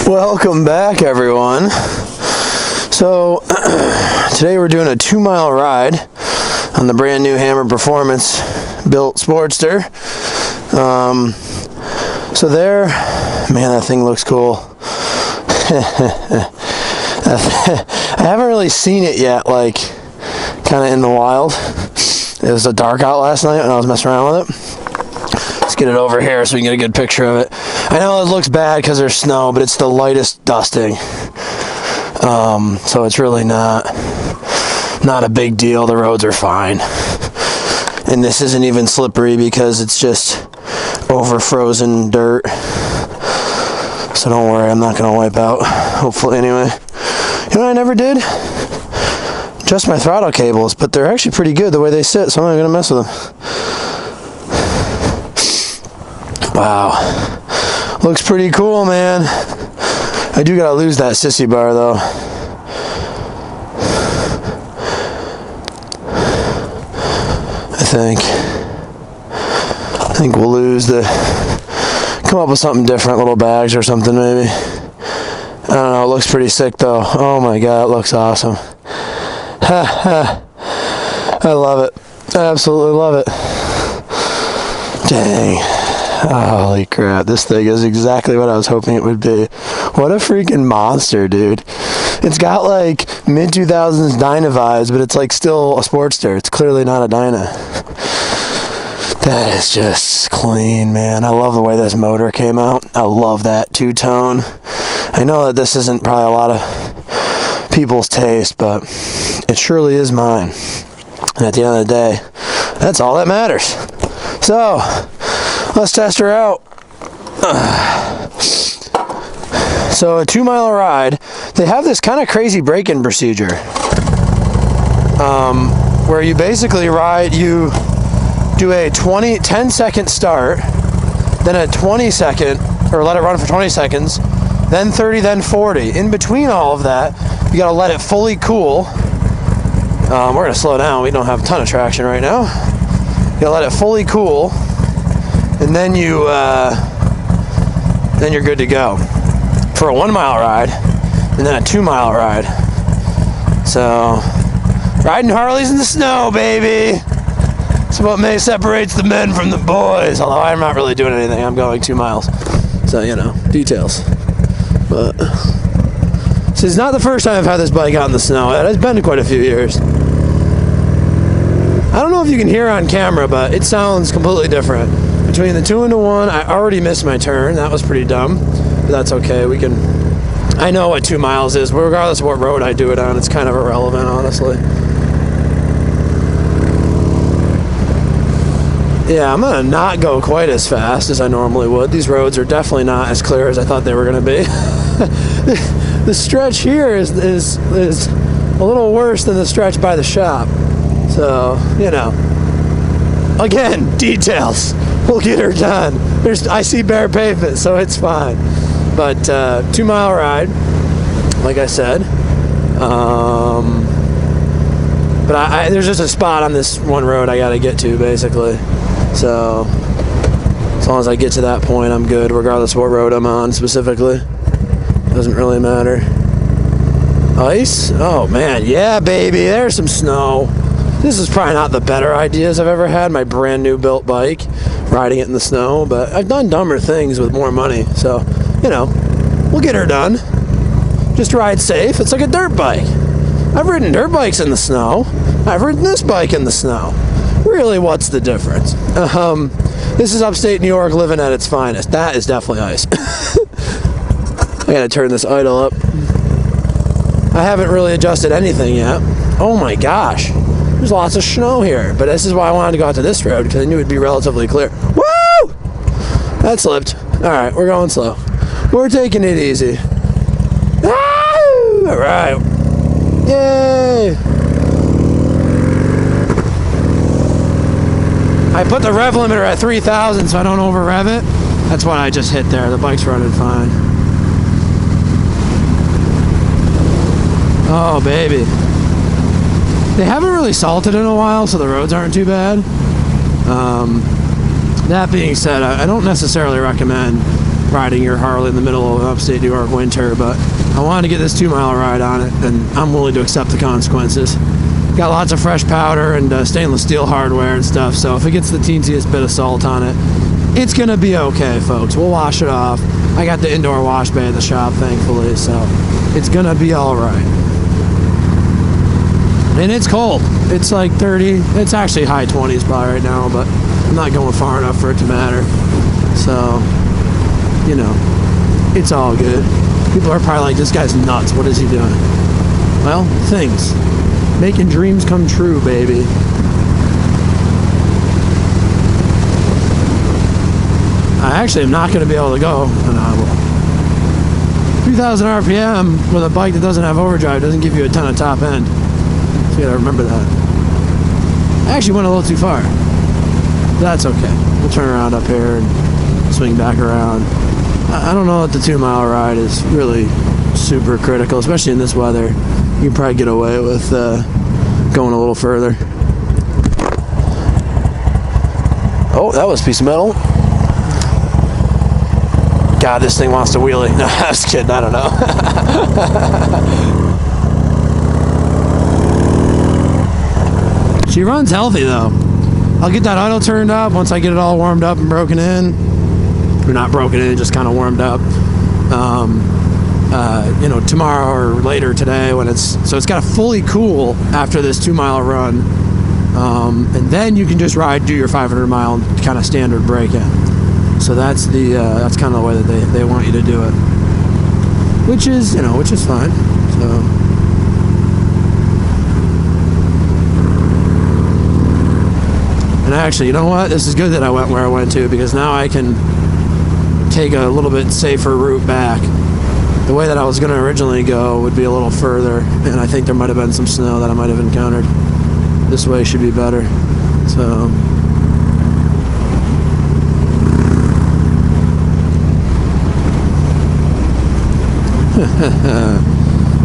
Welcome back, everyone. So today we're doing a 2-mile ride on the brand new Hammer Performance built Sportster. So there, man, that thing looks cool. I haven't really seen it yet, like kind of in the wild. It was dark out last night when I was messing around with it. Let's get it over here so we can get a good picture of it. I know it looks bad because there's snow, but it's the lightest dusting. So it's really not a big deal. The roads are fine. And this isn't even slippery because it's just over frozen dirt. So don't worry, I'm not going to wipe out. Hopefully, anyway. You know what I never did? Just my throttle cables, but they're actually pretty good the way they sit, so I'm not going to mess with them. Wow. Looks pretty cool, man. I do gotta lose that sissy bar, though. I think we'll lose the... Come up with something different, little bags or something, maybe. I don't know, it looks pretty sick, though. Oh my god, it looks awesome. Ha ha. I love it. I absolutely love it. Dang. Holy crap, this thing is exactly what I was hoping it would be. What a freaking monster, dude. It's got like mid-2000s Dyna vibes, but it's like still a Sportster. It's clearly not a Dyna. That is just clean, man. I love the way this motor came out. I love that two-tone. I know that this isn't probably a lot of people's taste, but it surely is mine. And at the end of the day, that's all that matters. So, let's test her out. So a 2-mile ride, they have this kind of crazy braking procedure where you basically you do a 10-second start, then a 20-second, or let it run for 20 seconds, then 30, then 40. In between all of that, you gotta let it fully cool. We're gonna slow down, we don't have a ton of traction right now. You gotta let it fully cool, and then you're good to go for a 1-mile ride, and then a 2-mile ride. So, riding Harleys in the snow, baby. It's what separates the men from the boys. Although I'm not really doing anything. I'm going 2 miles, so you know, details. But this is not the first time I've had this bike out in the snow. It has been quite a few years. I don't know if you can hear on camera, but it sounds completely different. Between the 2 and the 1, I already missed my turn. That was pretty dumb, but that's okay. I know what 2 miles is, but regardless of what road I do it on, it's kind of irrelevant, honestly. Yeah, I'm gonna not go quite as fast as I normally would. These roads are definitely not as clear as I thought they were gonna be. The stretch here is a little worse than the stretch by the shop. So, you know. Again, details. We'll get her done. I see bare pavement, so it's fine. But 2-mile ride, like I said. But there's just a spot on this one road I gotta get to, basically. So as long as I get to that point, I'm good, regardless of what road I'm on specifically. Doesn't really matter. Ice? Oh man, yeah, baby. There's some snow. This is probably not the better ideas I've ever had. My brand new built bike, riding it in the snow. But I've done dumber things with more money. So, you know, we'll get her done. Just ride safe. It's like a dirt bike. I've ridden dirt bikes in the snow. I've ridden this bike in the snow. Really, what's the difference? This is upstate New York living at its finest. That is definitely ice. I gotta turn this idle up. I haven't really adjusted anything yet. Oh my gosh. There's lots of snow here, but this is why I wanted to go out to this road, because I knew it'd be relatively clear. Woo! That slipped. Alright, we're going slow. We're taking it easy. Ah! Alright. Yay! I put the rev limiter at 3,000 so I don't over rev it. That's what I just hit there. The bike's running fine. Oh, baby. They haven't really salted in a while, so the roads aren't too bad. That being said, I don't necessarily recommend riding your Harley in the middle of an upstate New York winter, but I wanted to get this 2-mile ride on it, and I'm willing to accept the consequences. Got lots of fresh powder and stainless steel hardware and stuff, so if it gets the teensiest bit of salt on it, it's gonna be okay, folks. We'll wash it off. I got the indoor wash bay at the shop, thankfully, so it's gonna be all right. And it's cold. It's like 30. It's actually high 20s probably right now, but I'm not going far enough for it to matter. So, you know, it's all good. People are probably like, this guy's nuts. What is he doing? Well, things. Making dreams come true, baby. I actually am not going to be able to go an hour. 3,000 RPM with a bike that doesn't have overdrive doesn't give you a ton of top end. So you gotta remember that. I actually went a little too far. That's okay. We'll turn around up here and swing back around. I don't know that the 2-mile ride is really super critical, especially in this weather. You can probably get away with going a little further. Oh, that was a piece of metal. God, this thing wants to wheelie. No, I was kidding. I don't know. She runs healthy, though. I'll get that idle turned up once I get it all warmed up and broken in. Or not broken in, just kind of warmed up. You know, tomorrow or later today when it's got to fully cool after this 2-mile run. And then you can just do your 500-mile kind of standard break-in. So that's that's kind of the way that they want you to do it, which is fine. So, and actually, you know what? This is good that I went where I went to, because now I can take a little bit safer route back. The way that I was going to originally go would be a little further, and I think there might have been some snow that I might have encountered. This way should be better. So.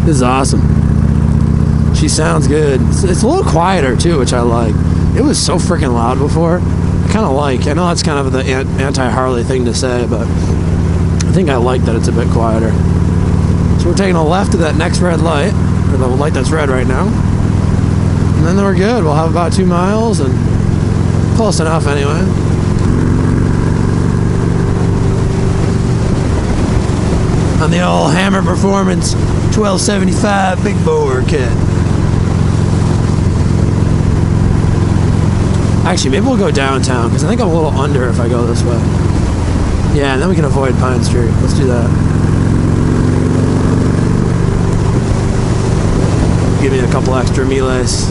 This is awesome. She sounds good. It's a little quieter too, which I like. It was so freaking loud before. I know that's kind of the anti-Harley thing to say, but I think I like that it's a bit quieter. So we're taking a left at that next red light, or the light that's red right now, and then we're good. We'll have about 2 miles, and close enough anyway. On the old Hammer Performance 1275 big bore kit. Actually, maybe we'll go downtown, because I think I'm a little under if I go this way. Yeah, and then we can avoid Pine Street. Let's do that. Give me a couple extra melees.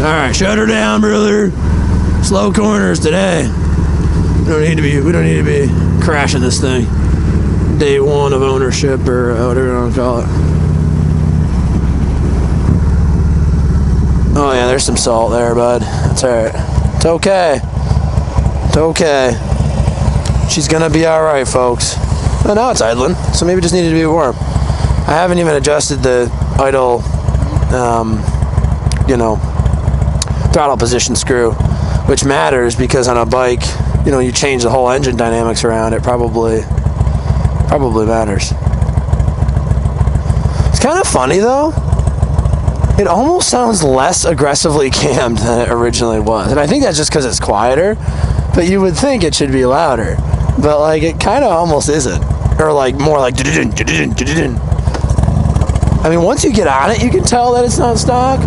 Alright, shut her down, brother. Slow corners today. We don't need to be crashing this thing. Day 1 of ownership, or whatever you want to call it. Oh yeah, there's some salt there, bud. That's alright. It's okay. It's okay. She's gonna be alright, folks. Oh, now it's idling, so maybe it just needed to be warm. I haven't even adjusted the idle, throttle position screw, which matters because on a bike, you change the whole engine dynamics around. It probably matters. It's kind of funny though. It almost sounds less aggressively cammed than it originally was, and I think that's just because it's quieter. But you would think it should be louder, but like it kind of almost isn't, or like more like. I mean, once you get on it, you can tell that it's not stock,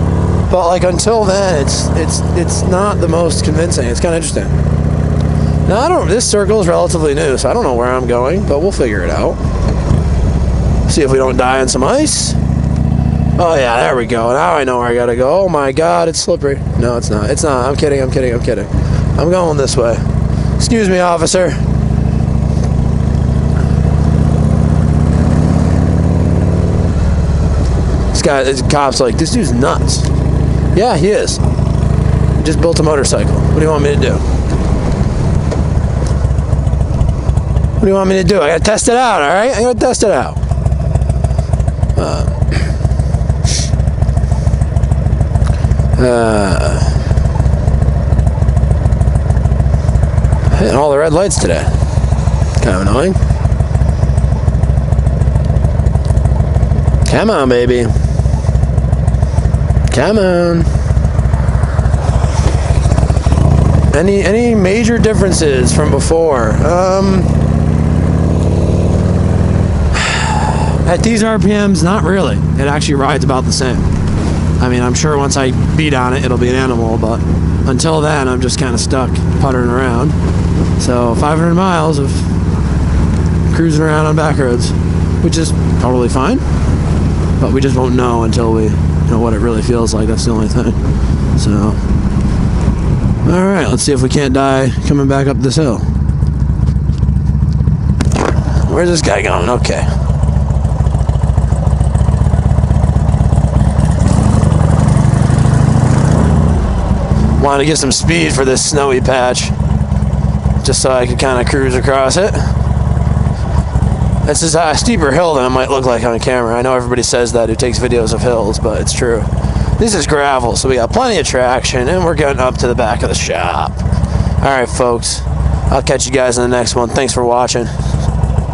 but like until then, it's not the most convincing. It's kind of interesting. Now this circle is relatively new, so I don't know where I'm going, but we'll figure it out. See if we don't die on some ice. Oh yeah, there we go. Now I know where I gotta go. Oh my God, it's slippery. No, it's not. It's not. I'm kidding. I'm going this way. Excuse me, officer. This cop's like, this dude's nuts. Yeah, he is. He just built a motorcycle. What do you want me to do? What do you want me to do? I gotta test it out, alright? I gotta test it out. Hitting all the red lights today. Kind of annoying. Come on, baby. Come on. Any major differences from before? At these RPMs, not really. It actually rides about the same. I mean, I'm sure once I beat on it, it'll be an animal, but until then, I'm just kind of stuck puttering around. So 500 miles of cruising around on back roads, which is totally fine, but we just won't know until we know what it really feels like. That's the only thing. So, all right, let's see if we can't die coming back up this hill. Where's this guy going? Okay. Wanted to get some speed for this snowy patch, just so I could kind of cruise across it. This is a steeper hill than it might look like on camera. I know everybody says that who takes videos of hills, but it's true. This is gravel, so we got plenty of traction, and we're getting up to the back of the shop. All right, folks. I'll catch you guys in the next one. Thanks for watching.